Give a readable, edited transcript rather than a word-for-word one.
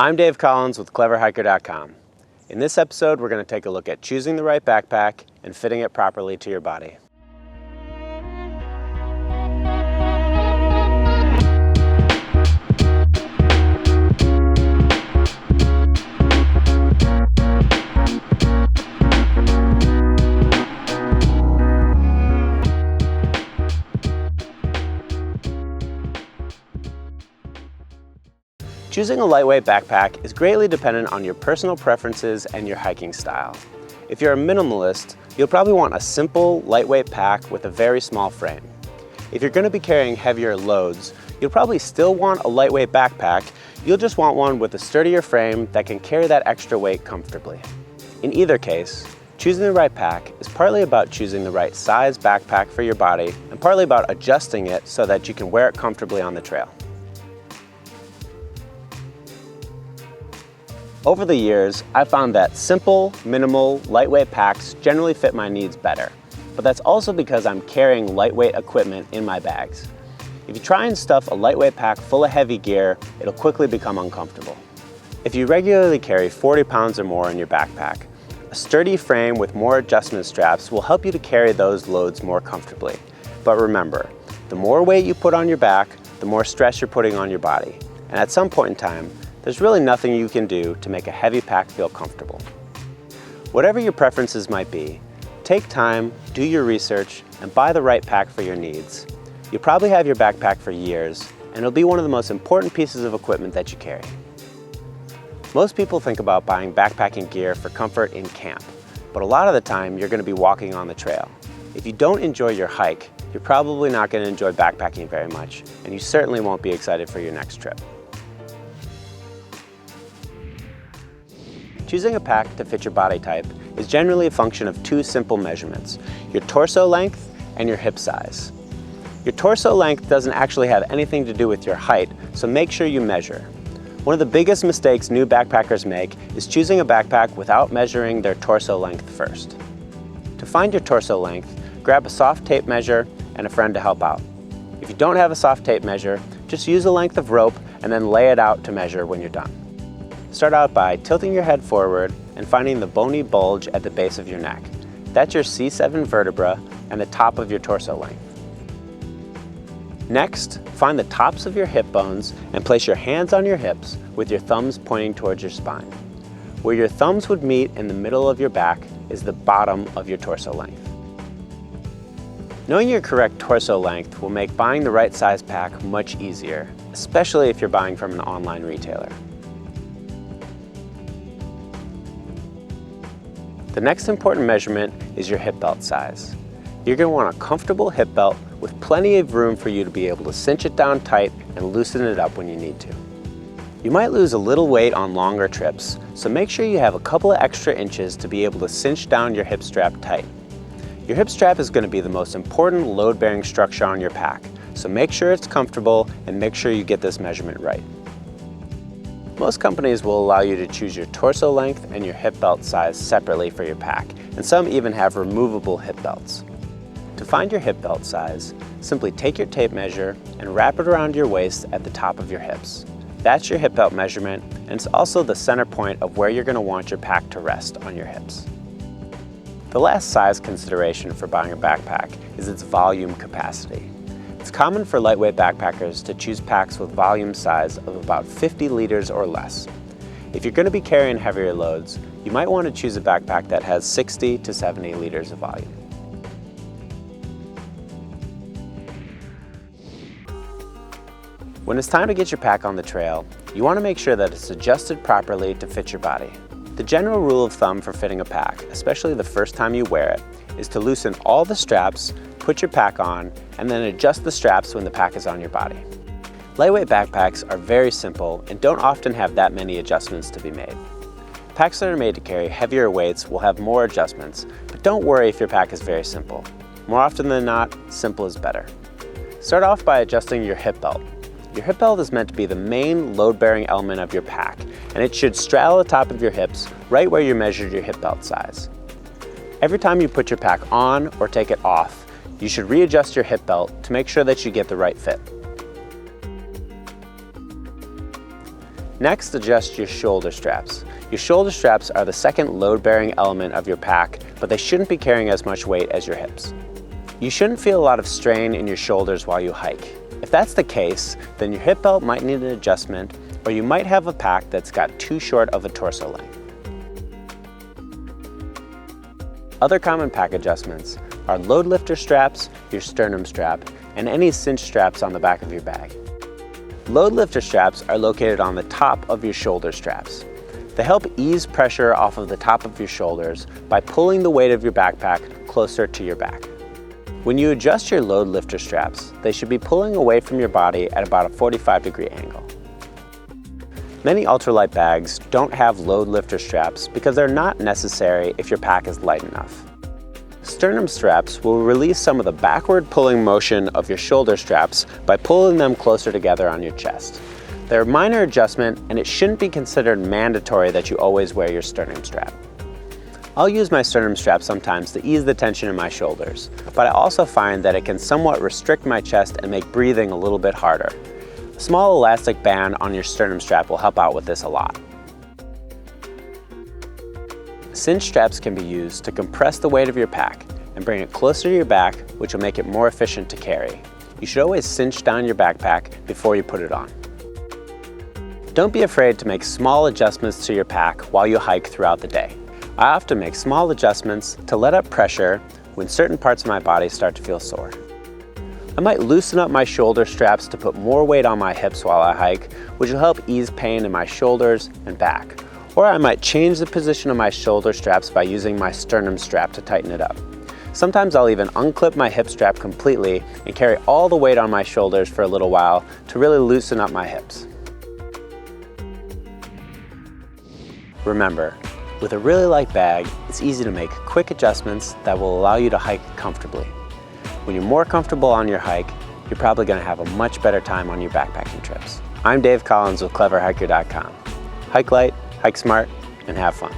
I'm Dave Collins with CleverHiker.com. In this episode, we're going to take a look at choosing the right backpack and fitting it properly to your body. Choosing a lightweight backpack is greatly dependent on your personal preferences and your hiking style. If you're a minimalist, you'll probably want a simple, lightweight pack with a very small frame. If you're going to be carrying heavier loads, you'll probably still want a lightweight backpack. You'll just want one with a sturdier frame that can carry that extra weight comfortably. In either case, choosing the right pack is partly about choosing the right size backpack for your body and partly about adjusting it so that you can wear it comfortably on the trail. Over the years, I've found that simple, minimal, lightweight packs generally fit my needs better, but that's also because I'm carrying lightweight equipment in my bags. If you try and stuff a lightweight pack full of heavy gear, it'll quickly become uncomfortable. If you regularly carry 40 pounds or more in your backpack, a sturdy frame with more adjustment straps will help you to carry those loads more comfortably. But remember, the more weight you put on your back, the more stress you're putting on your body. And at some point in time, there's really nothing you can do to make a heavy pack feel comfortable. Whatever your preferences might be, take time, do your research, and buy the right pack for your needs. You'll probably have your backpack for years, and it'll be one of the most important pieces of equipment that you carry. Most people think about buying backpacking gear for comfort in camp, but a lot of the time you're going to be walking on the trail. If you don't enjoy your hike, you're probably not going to enjoy backpacking very much, and you certainly won't be excited for your next trip. Choosing a pack to fit your body type is generally a function of two simple measurements, your torso length and your hip size. Your torso length doesn't actually have anything to do with your height, so make sure you measure. One of the biggest mistakes new backpackers make is choosing a backpack without measuring their torso length first. To find your torso length, grab a soft tape measure and a friend to help out. If you don't have a soft tape measure, just use a length of rope and then lay it out to measure when you're done. Start out by tilting your head forward and finding the bony bulge at the base of your neck. That's your C7 vertebra and the top of your torso length. Next, find the tops of your hip bones and place your hands on your hips with your thumbs pointing towards your spine. Where your thumbs would meet in the middle of your back is the bottom of your torso length. Knowing your correct torso length will make buying the right size pack much easier, especially if you're buying from an online retailer. The next important measurement is your hip belt size. You're going to want a comfortable hip belt with plenty of room for you to be able to cinch it down tight and loosen it up when you need to. You might lose a little weight on longer trips, so make sure you have a couple of extra inches to be able to cinch down your hip strap tight. Your hip strap is going to be the most important load-bearing structure on your pack, so make sure it's comfortable and make sure you get this measurement right. Most companies will allow you to choose your torso length and your hip belt size separately for your pack, and some even have removable hip belts. To find your hip belt size, simply take your tape measure and wrap it around your waist at the top of your hips. That's your hip belt measurement, and it's also the center point of where you're going to want your pack to rest on your hips. The last size consideration for buying a backpack is its volume capacity. It's common for lightweight backpackers to choose packs with volume size of about 50 liters or less. If you're going to be carrying heavier loads, you might want to choose a backpack that has 60 to 70 liters of volume. When it's time to get your pack on the trail, you want to make sure that it's adjusted properly to fit your body. The general rule of thumb for fitting a pack, especially the first time you wear it, is to loosen all the straps, put your pack on, and then adjust the straps when the pack is on your body. Lightweight backpacks are very simple and don't often have that many adjustments to be made. Packs that are made to carry heavier weights will have more adjustments, but don't worry if your pack is very simple. More often than not, simple is better. Start off by adjusting your hip belt. Your hip belt is meant to be the main load-bearing element of your pack, and it should straddle the top of your hips right where you measured your hip belt size. Every time you put your pack on or take it off, you should readjust your hip belt to make sure that you get the right fit. Next, adjust your shoulder straps. Your shoulder straps are the second load-bearing element of your pack, but they shouldn't be carrying as much weight as your hips. You shouldn't feel a lot of strain in your shoulders while you hike. If that's the case, then your hip belt might need an adjustment, or you might have a pack that's got too short of a torso length. Other common pack adjustments are load lifter straps, your sternum strap, and any cinch straps on the back of your bag. Load lifter straps are located on the top of your shoulder straps. They help ease pressure off of the top of your shoulders by pulling the weight of your backpack closer to your back. When you adjust your load lifter straps, they should be pulling away from your body at about a 45-degree angle. Many ultralight bags don't have load lifter straps because they're not necessary if your pack is light enough. Sternum straps will release some of the backward pulling motion of your shoulder straps by pulling them closer together on your chest. They're a minor adjustment, and it shouldn't be considered mandatory that you always wear your sternum strap. I'll use my sternum strap sometimes to ease the tension in my shoulders, but I also find that it can somewhat restrict my chest and make breathing a little bit harder. A small elastic band on your sternum strap will help out with this a lot. Cinch straps can be used to compress the weight of your pack and bring it closer to your back, which will make it more efficient to carry. You should always cinch down your backpack before you put it on. Don't be afraid to make small adjustments to your pack while you hike throughout the day. I often make small adjustments to let up pressure when certain parts of my body start to feel sore. I might loosen up my shoulder straps to put more weight on my hips while I hike, which will help ease pain in my shoulders and back. Or I might change the position of my shoulder straps by using my sternum strap to tighten it up. Sometimes I'll even unclip my hip strap completely and carry all the weight on my shoulders for a little while to really loosen up my hips. Remember, with a really light bag, it's easy to make quick adjustments that will allow you to hike comfortably. When you're more comfortable on your hike, you're probably going to have a much better time on your backpacking trips. I'm Dave Collins with CleverHiker.com. Hike light, hike smart, and have fun.